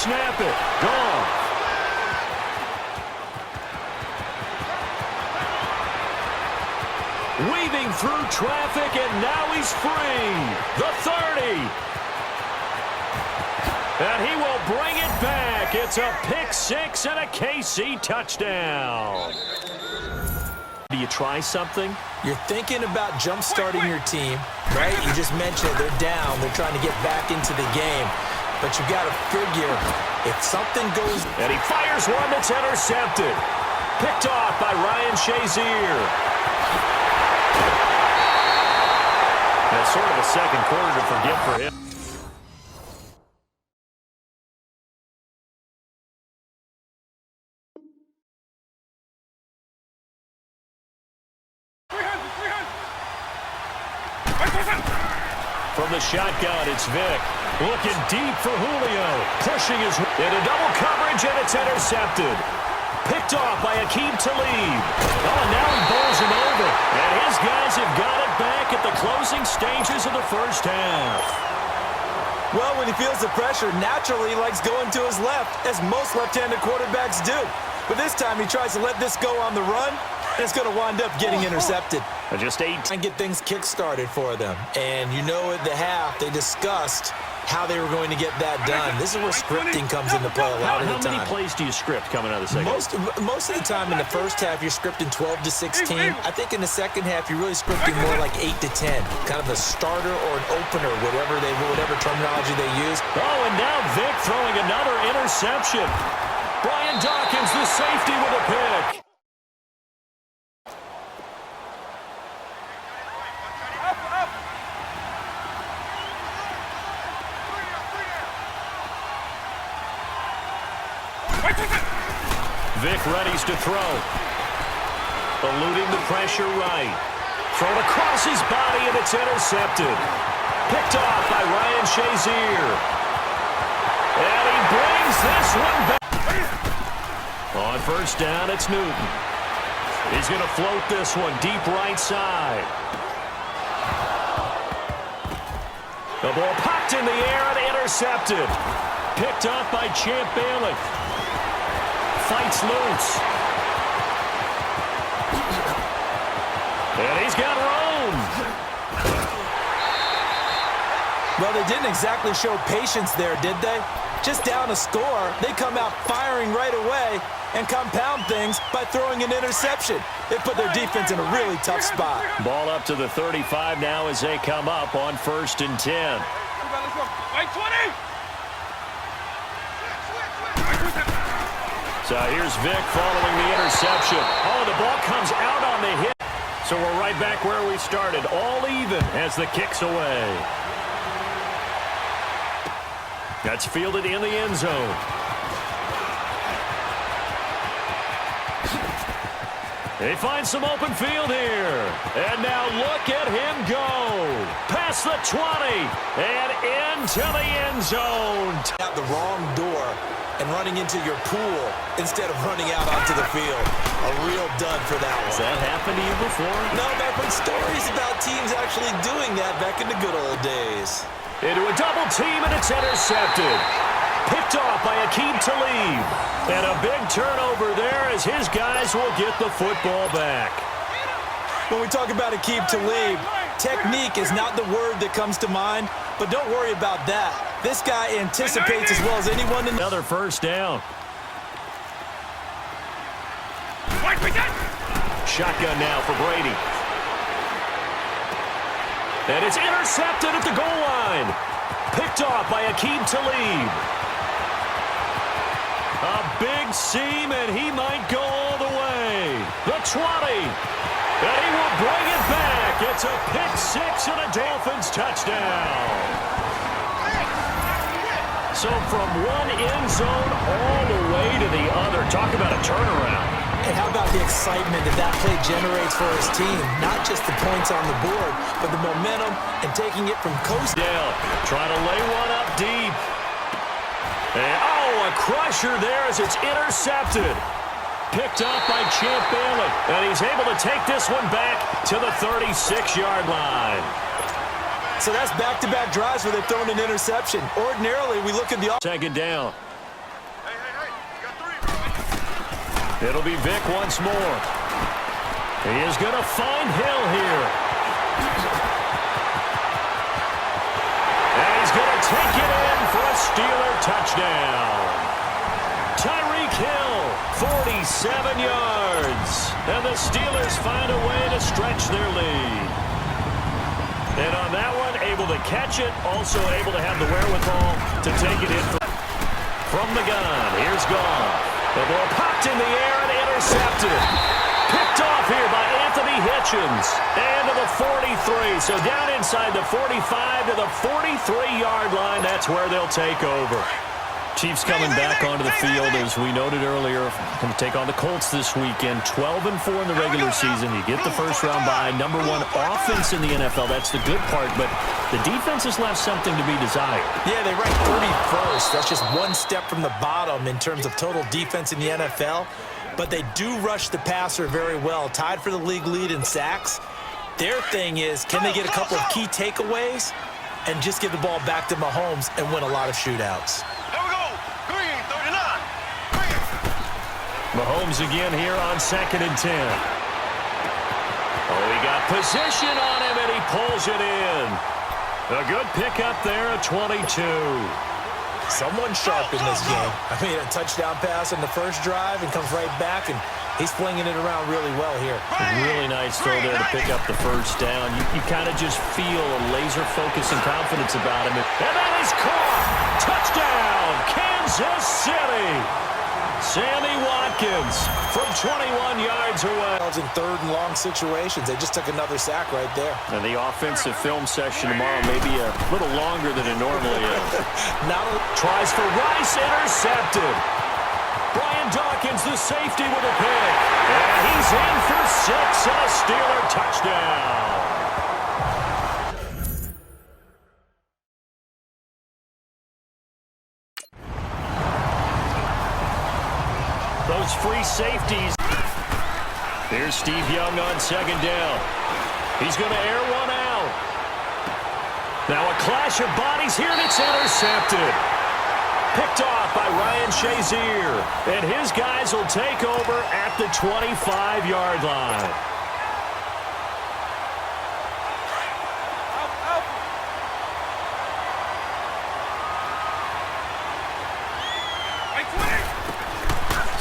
snap it. Gone. Weaving through traffic, and now he's free. The 30. And he will bring it back. It's a pick six and a KC touchdown. Do you try something? You're thinking about jump-starting your team, right? You just mentioned they're down. They're trying to get back into the game. But you got to figure if something goes... And he fires one that's intercepted. Picked off by Ryan Shazier. That's sort of a second quarter to forget for him. From the shotgun, it's Vic. Looking deep for Julio. Pushing his... into double coverage, and it's intercepted. Picked off by Aqib Talib. Oh, now he bowls him over. And his guys have got it back at the closing stages of the first half. Well, when he feels the pressure, naturally he likes going to his left, as most left-handed quarterbacks do. But this time he tries to let this go on the run, and it's going to wind up getting intercepted. Just 8. And get things kick-started for them. And you know at the half, they discussed how they were going to get that done. This is where scripting comes into play a lot of the time. How many plays do you script coming out of the second? Most of the time in the first half, you're scripting 12 to 16. I think in the second half, you're really scripting more like 8 to 10. Kind of a starter or an opener, whatever terminology they use. Oh, and now Vic throwing another interception. Brian Dawkins, the safety, with a pick. Vic readies to throw. Eluding the pressure right. Thrown across his body, and it's intercepted. Picked off by Ryan Shazier. And he brings this one back. On first down, it's Newton. He's going to float this one deep right side. The ball popped in the air and intercepted. Picked up by Champ Bailey. Fights loose. And he's got room. Well, they didn't exactly show patience there, did they? Just down a score, they come out firing right away and compound things by throwing an interception. They put their defense in a really tough spot. Ball up to the 35 now as they come up on 1st and 10. So here's Vic following the interception. Oh, the ball comes out on the hit. So we're right back where we started, all even as the kick's away. That's fielded in the end zone. They find some open field here. And now look at him go. Past the 20 and into the end zone. Out the wrong door and running into your pool instead of running out onto the field. A real dud for that one. Has that happened to you before? No, I've heard stories about teams actually doing that back in the good old days. Into a double team, and it's intercepted. Picked off by Aqib Talib. And a big turnover there as his guys will get the football back. When we talk about Aqib Talib, technique is not the word that comes to mind, but don't worry about that. This guy anticipates as well as anyone. Another first down. Shotgun now for Brady. And it's intercepted at the goal line. Picked off by Aqib Talib. A big seam, and he might go all the way. The 20. And he will bring it back. It's a pick six and a Dolphins touchdown. So from one end zone all the way to the other. Talk about a turnaround. And how about the excitement that play generates for his team? Not just the points on the board, but the momentum and taking it from coast down. Trying to lay one up deep. And, oh, a crusher there as it's intercepted. Picked up by Champ Bailey. And he's able to take this one back to the 36-yard line. So that's back-to-back drives where they've thrown an interception. Ordinarily, we look at the... Second down. It'll be Vic once more. He is going to find Hill here. And he's going to take it in for a Steeler touchdown. Tyreek Hill, 47 yards. And the Steelers find a way to stretch their lead. And on that one, able to catch it, also able to have the wherewithal to take it in from the gun. Here's Goff. The ball popped in the air and intercepted. Picked off here by Anthony Hitchens. And to the 43. So down inside the 45 to the 43-yard line. That's where they'll take over. Chiefs coming back onto the field, as we noted earlier, going to take on the Colts this weekend. 12-4 in the regular season. You get the first-round bye. Number 1 offense in the NFL. That's the good part, but the defense has left something to be desired. Yeah, they rank 31st. That's just one step from the bottom in terms of total defense in the NFL. But they do rush the passer very well. Tied for the league lead in sacks. Their thing is, can they get a couple of key takeaways and just give the ball back to Mahomes and win a lot of shootouts? Mahomes again here on 2nd and 10. Oh, he got position on him, and he pulls it in. A good pickup there at 22. Someone sharp in this game. I mean, a touchdown pass on the first drive and comes right back, and he's flinging it around really well here. A really nice throw there to pick up the first down. You kind of just feel a laser focus and confidence about him. And that is caught. Touchdown, Kansas City. Sammy Watkins from 21 yards away. In third and long situations. They just took another sack right there. And the offensive film session tomorrow may be a little longer than it normally is. Now tries for Rice, intercepted. Brian Dawkins, the safety, with a pick. And he's in for 6 and a Steeler touchdown. Those free safeties. Here's Steve Young on 2nd down. He's going to air one out. Now a clash of bodies here, and it's intercepted. Picked off by Ryan Shazier. And his guys will take over at the 25-yard line.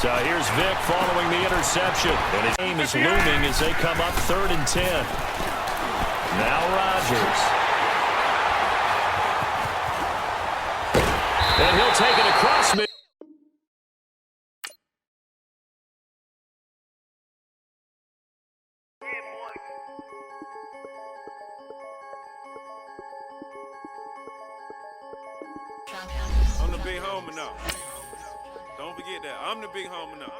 So here's Vic following the interception. And his game is looming as they come up 3rd and 10. Now Rodgers. And he'll take it across mid. I'm the big homer now. Don't forget that. I'm the big homer now.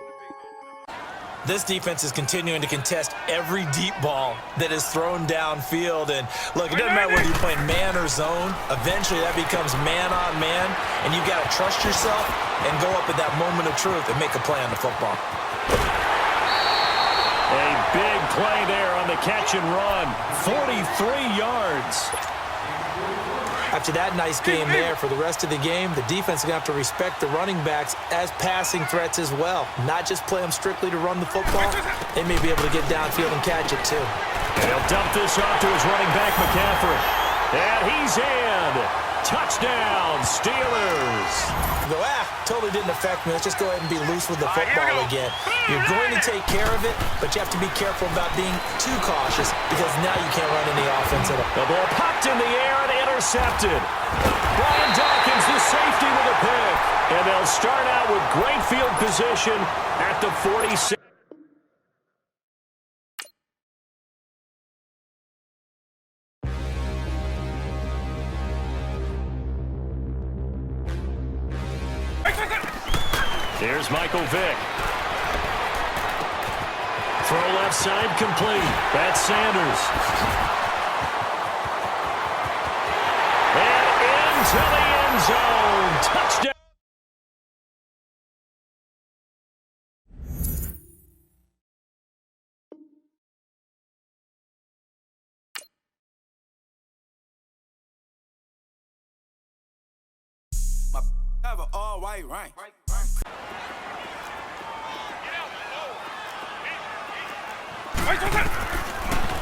This defense is continuing to contest every deep ball that is thrown downfield. And look, it doesn't matter whether you're playing man or zone. Eventually that becomes man on man. And you've got to trust yourself and go up at that moment of truth and make a play on the football. A big play there on the catch and run. 43 yards. After that nice game there, for the rest of the game, the defense is going to have to respect the running backs as passing threats as well. Not just play them strictly to run the football. They may be able to get downfield and catch it too. He'll dump this off to his running back, McCaffrey. And he's in. Touchdown, Steelers. Go, totally didn't affect me. Let's just go ahead and be loose with the football again. You're going to take care of it, but you have to be careful about being too cautious because now you can't run any offense at all. The ball popped in the air and intercepted. Brian Dawkins, the safety, with a pick. And they'll start out with great field position at the 46. Here's Michael Vick. Throw left side complete. That's Sanders. And into the end zone. Touchdown. I have an all-white rank.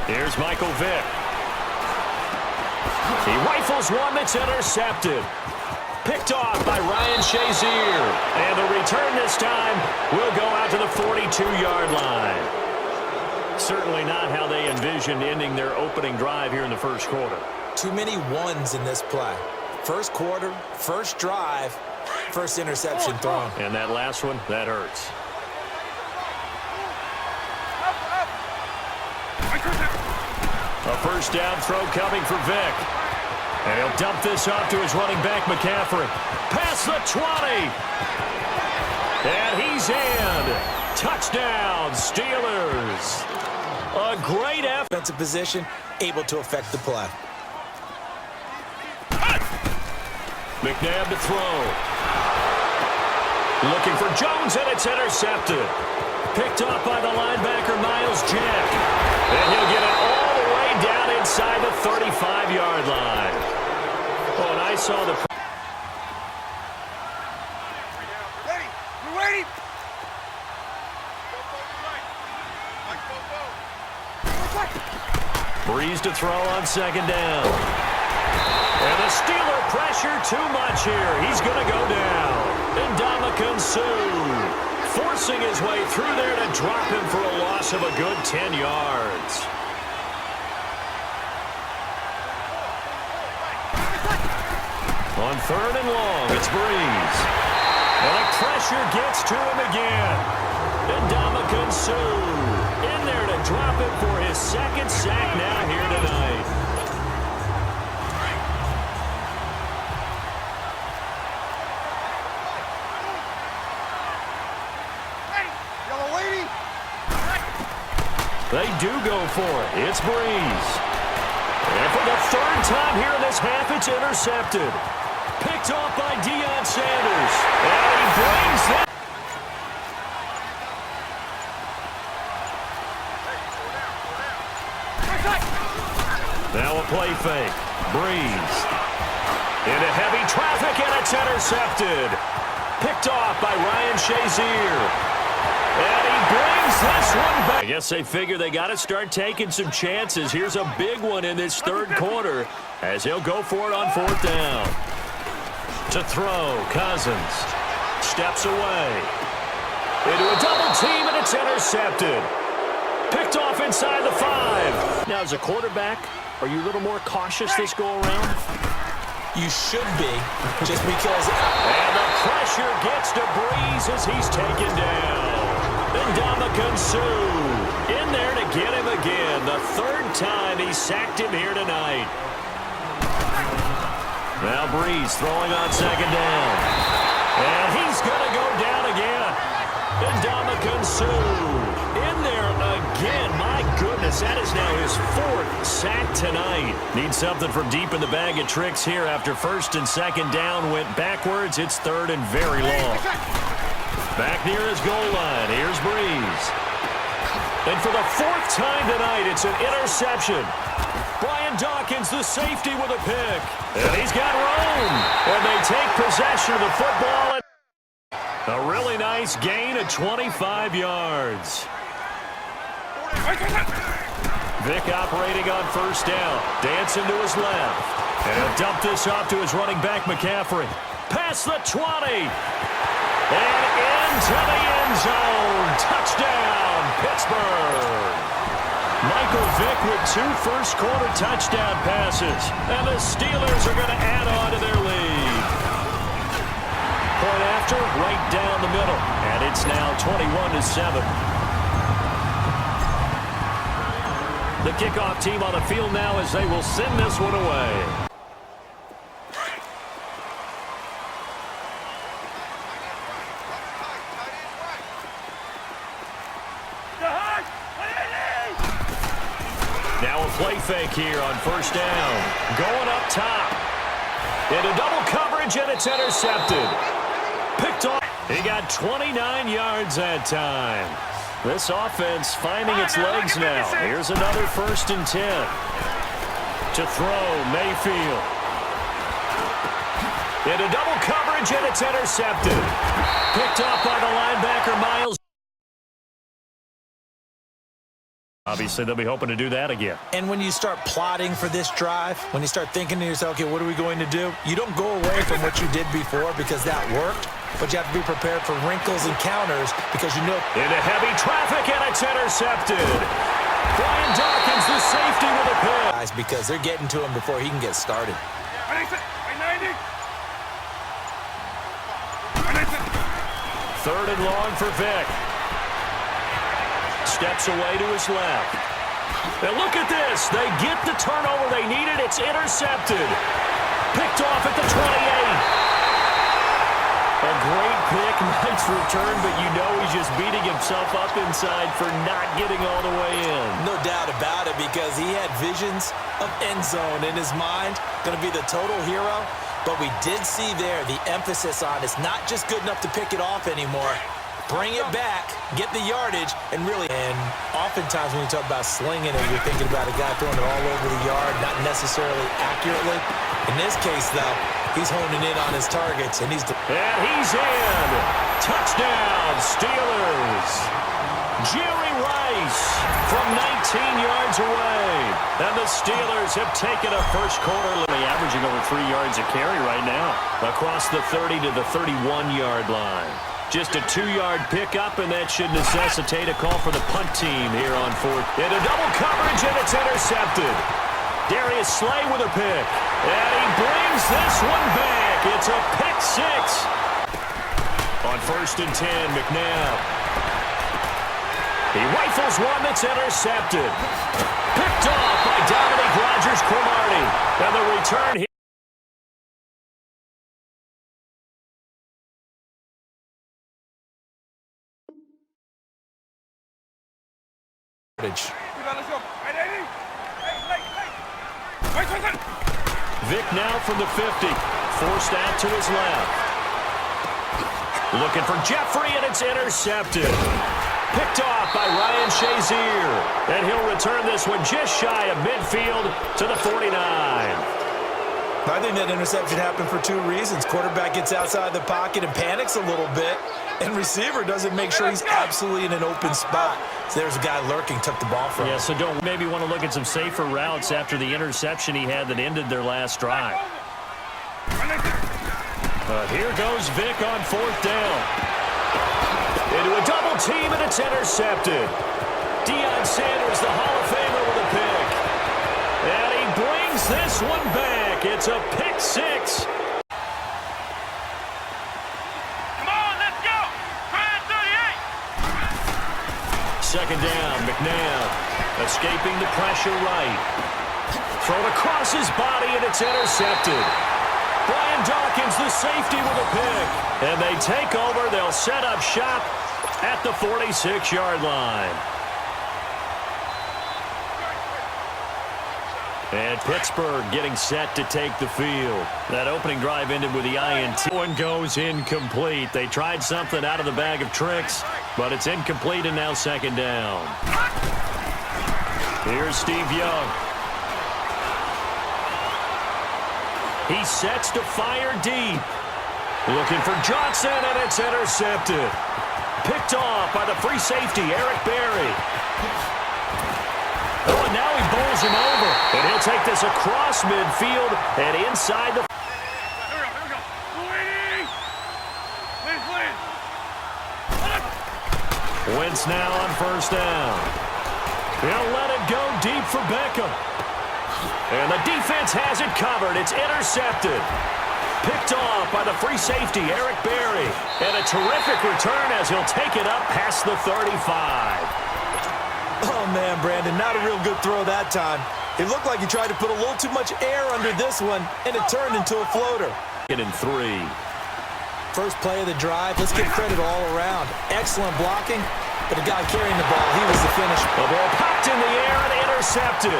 Here's Michael Vick. He rifles one that's intercepted. Picked off by Ryan Shazier. And the return this time will go out to the 42-yard line. Certainly not how they envisioned ending their opening drive here in the first quarter. Too many ones in this play. First quarter, first drive, first interception thrown. And that last one, that hurts. A first down throw coming for Vick. And he'll dump this off to his running back, McCaffrey. Past the 20. And he's in. Touchdown, Steelers. A great effort. Defensive position, able to affect the play. McNabb to throw. Looking for Jones, and it's intercepted. Picked off by the linebacker, Miles Jack. And he'll get it all the way down inside the 35-yard line. Oh, and I saw the... Ready. We're waiting. Breeze to throw on second down. And the Steeler pressure too much here. He's going to go down. Ndamukong Suh forcing his way through there to drop him for a loss of a good 10 yards. On third and long, it's Breeze. And the pressure gets to him again. Ndamukong Suh in there to drop him for his second sack now here tonight. They do go for it. It's Breeze. And for the third time here in this half, it's intercepted. Picked off by Deion Sanders. And he brings that. Now a play fake. Breeze. Into heavy traffic, and it's intercepted. Picked off by Ryan Shazier. And he brings this one back. I guess they figure they got to start taking some chances. Here's a big one in this third quarter as he'll go for it on fourth down. To throw, Cousins. Steps away. Into a double team, and it's intercepted. Picked off inside the 5. Now, as a quarterback, are you a little more cautious this go-around? You should be, just because... And the pressure gets to Breeze as he's taken down. Ndamukong Suh in there to get him again. The third time he sacked him here tonight. Now Breeze throwing on second down. And he's going to go down again. Ndamukong Suh in there again. My goodness, that is now his 4th sack tonight. Needs something from deep in the bag of tricks here after first and second down went backwards. It's third and very long. Back near his goal line, here's Breeze. And for the 4th time tonight, it's an interception. Brian Dawkins, the safety, with a pick. And he's got room. And they take possession of the football. A really nice gain of 25 yards. Vick operating on first down. Dancing to his left. And he'll dump this off to his running back, McCaffrey. Past the 20. And into the end zone. Touchdown, Pittsburgh. Michael Vick with 2 first-quarter touchdown passes. And the Steelers are going to add on to their lead. Point after, right down the middle. And it's now 21-7. The kickoff team on the field now as they will send this one away. Now a play fake here on first down. Going up top. Into double coverage, and it's intercepted. Picked off. He got 29 yards that time. This offense finding its legs now. Here's another 1st and 10. To throw, Mayfield. Into double coverage, and it's intercepted. Picked off by the linebacker, Miles. Obviously, they'll be hoping to do that again. And when you start plotting for this drive, when you start thinking to yourself, okay, what are we going to do? You don't go away from what you did before because that worked, but you have to be prepared for wrinkles and counters because you know. Into heavy traffic, and it's intercepted. Brian Dawkins, the safety with a pick. Guys, because they're getting to him before he can get started. Third and long for Vic. Steps away to his left. And look at this. They get the turnover they needed. It's intercepted. Picked off at the 28. A great pick, nice return, but you know he's just beating himself up inside for not getting all the way in. No doubt about it, because he had visions of end zone in his mind. Going to be the total hero. But we did see there the emphasis on it's not just good enough to pick it off anymore. Bring it back, get the yardage, and really. And oftentimes when you talk about slinging it, you're thinking about a guy throwing it all over the yard, not necessarily accurately. In this case, though, he's honing in on his targets, and he's in. Touchdown, Steelers. Jerry Rice from 19 yards away. And the Steelers have taken a first quarter lead, averaging over 3 yards a carry right now. Across the 30 to the 31-yard line. Just a 2-yard pickup, and that should necessitate a call for the punt team here on fourth. Into double coverage, and it's intercepted. Darius Slay with a pick. And he brings this one back. It's a pick six. On first and 10, McNabb. He rifles one that's intercepted. Picked off by Dominique Rodgers-Cromartie. And the return here. Vic now from the 50. Forced out to his left. Looking for Jeffrey, and it's intercepted. Picked off by Ryan Shazier. And he'll return this one just shy of midfield to the 49. I think that interception happened for 2 reasons. Quarterback gets outside the pocket and panics a little bit, and receiver doesn't make sure he's absolutely in an open spot. So there's a guy lurking, took the ball from him. Yeah, so don't maybe want to look at some safer routes after the interception he had that ended their last drive. Here goes Vic on fourth down. Into a double team, and it's intercepted. Deion Sanders, the Hall of Famer, with a pick. And he brings this one back. It's a pick six. Come on, let's go. 38. Second down, McNabb escaping the pressure right. Thrown across his body, and it's intercepted. Brian Dawkins, the safety, with a pick. And they take over. They'll set up shop at the 46-yard line. And Pittsburgh getting set to take the field. That opening drive ended with the INT. One goes incomplete. They tried something out of the bag of tricks, but it's incomplete, and now second down. Here's Steve Young. He sets to fire deep. Looking for Johnson, and it's intercepted. Picked off by the free safety, Eric Berry. Oh, and now he bowls him over. And he'll take this across midfield and inside the... Here we go. Please. Wentz now on first down. He'll let it go deep for Beckham. And the defense has it covered. It's intercepted. Picked off by the free safety, Eric Berry. And a terrific return as he'll take it up past the 35. Oh, man, Brandon, not a real good throw that time. It looked like he tried to put a little too much air under this one, and it turned into a floater. In 3. First play of the drive. Let's give credit all around. Excellent blocking, but the guy carrying the ball, he was the finish. The ball popped in the air and intercepted.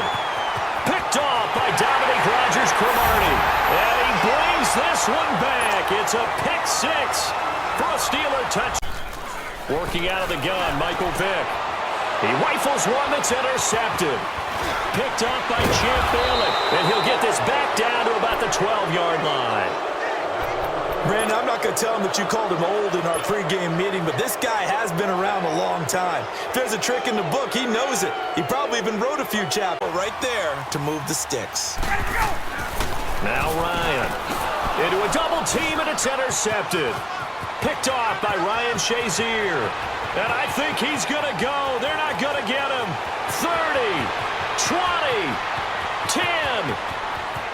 Picked off by Dominique Rodgers-Cromartie. And he brings this one back. It's a pick six for a Steeler touch. Working out of the gun, Michael Vick. He rifles one that's intercepted. Picked off by Champ Bailey. And he'll get this back down to about the 12-yard line. Brandon, I'm not going could tell him that you called him old in our pregame meeting, but this guy has been around a long time. If there's a trick in the book, he knows it. He probably even wrote a few chapters right there to move the sticks. Now Ryan into a double team, and it's intercepted. Picked off by Ryan Shazier. And I think he's going to go. They're not going to get him. 30, 20, 10.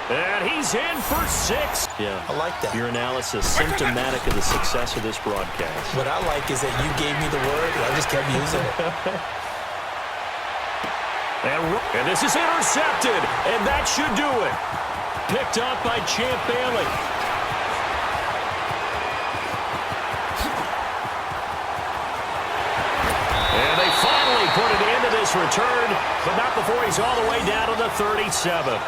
And he's in for 6. Yeah, I like that. Your analysis symptomatic of the success of this broadcast. What I like is that you gave me the word, and I just kept using it. And this is intercepted, and that should do it. Picked up by Champ Bailey. And they finally put it into this return, but not before he's all the way down to the 37.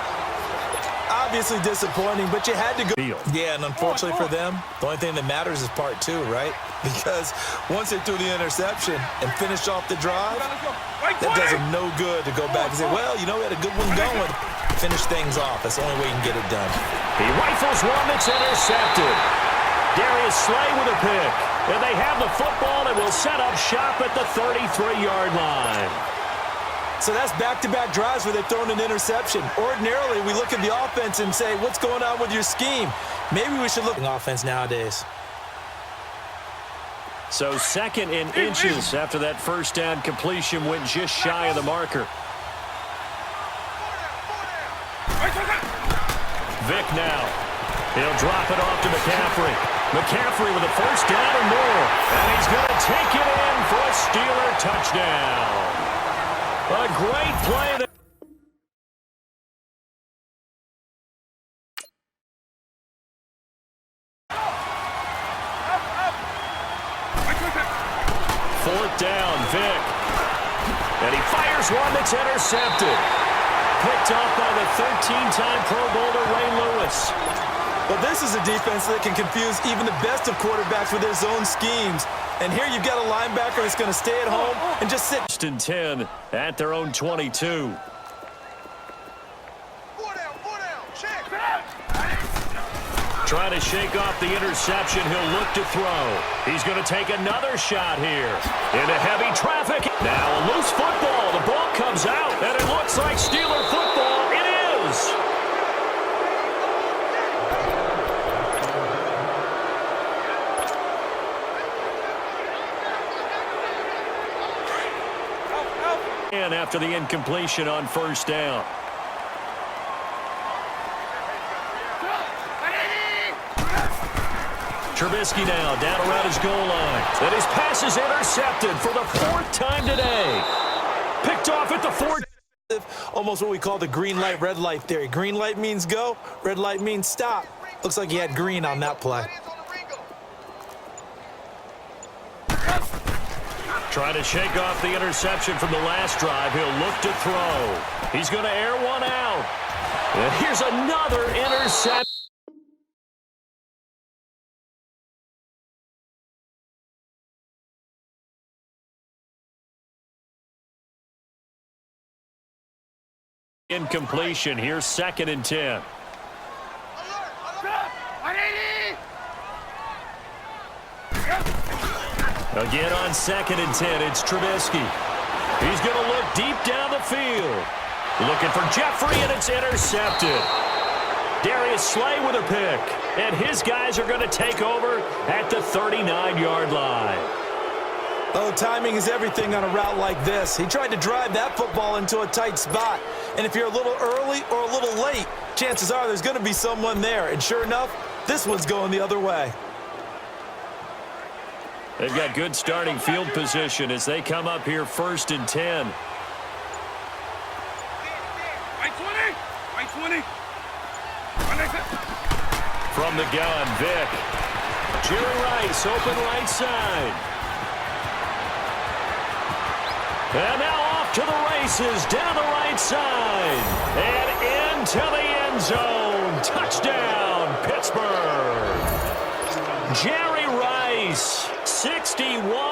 Obviously disappointing, but you had to go. Yeah, and unfortunately for them, the only thing that matters is part 2, right? Because once they threw the interception and finished off the drive, that does them no good to go back and say, well, you know, we had a good one going. Finish things off. That's the only way you can get it done. He rifles one that's intercepted. Darius Slay with a pick. And they have the football and will set up shop at the 33-yard line. So that's back-to-back drives where they've thrown an interception. Ordinarily, we look at the offense and say, what's going on with your scheme? Maybe we should look at offense nowadays. So 2nd and inches after that first down completion went just shy of the marker. Vick now. He'll drop it off to McCaffrey. McCaffrey with a first down or more. And he's going to take it in for a Steeler touchdown. A great play there. Fourth down, Vick. And he fires one that's intercepted. Picked off by the 13-time Pro Bowler Ray Lewis. But this is a defense that can confuse even the best of quarterbacks with their zone schemes. And here you've got a linebacker that's going to stay at home and just sit. First and 10 at their own 22. Trying to shake off the interception. He'll look to throw. He's going to take another shot here. Into heavy traffic. Now a loose football. The ball comes out, and it looks like Steeler football. It is. And after the incompletion on first down. Trubisky now down around his goal line. And his pass is intercepted for the 4th time today. Picked off at the 4th. Almost what we call the green light, red light theory. Green light means go, red light means stop. Looks like he had green on that play. Trying to shake off the interception from the last drive. He'll look to throw. He's going to air one out. And here's another interception. Incompletion. Here's 2nd and 10. Again on 2nd and 10, it's Trubisky. He's going to look deep down the field. Looking for Jeffrey, and it's intercepted. Darius Slay with a pick. And his guys are going to take over at the 39-yard line. Oh, timing is everything on a route like this. He tried to drive that football into a tight spot. And if you're a little early or a little late, chances are there's going to be someone there. And sure enough, this one's going the other way. They've got good starting field position as they come up here 1st and 10. From the gun, Vick. Jerry Rice, open right side. And now off to the races, down the right side. And into the end zone. Touchdown, Pittsburgh. Jerry Rice, 61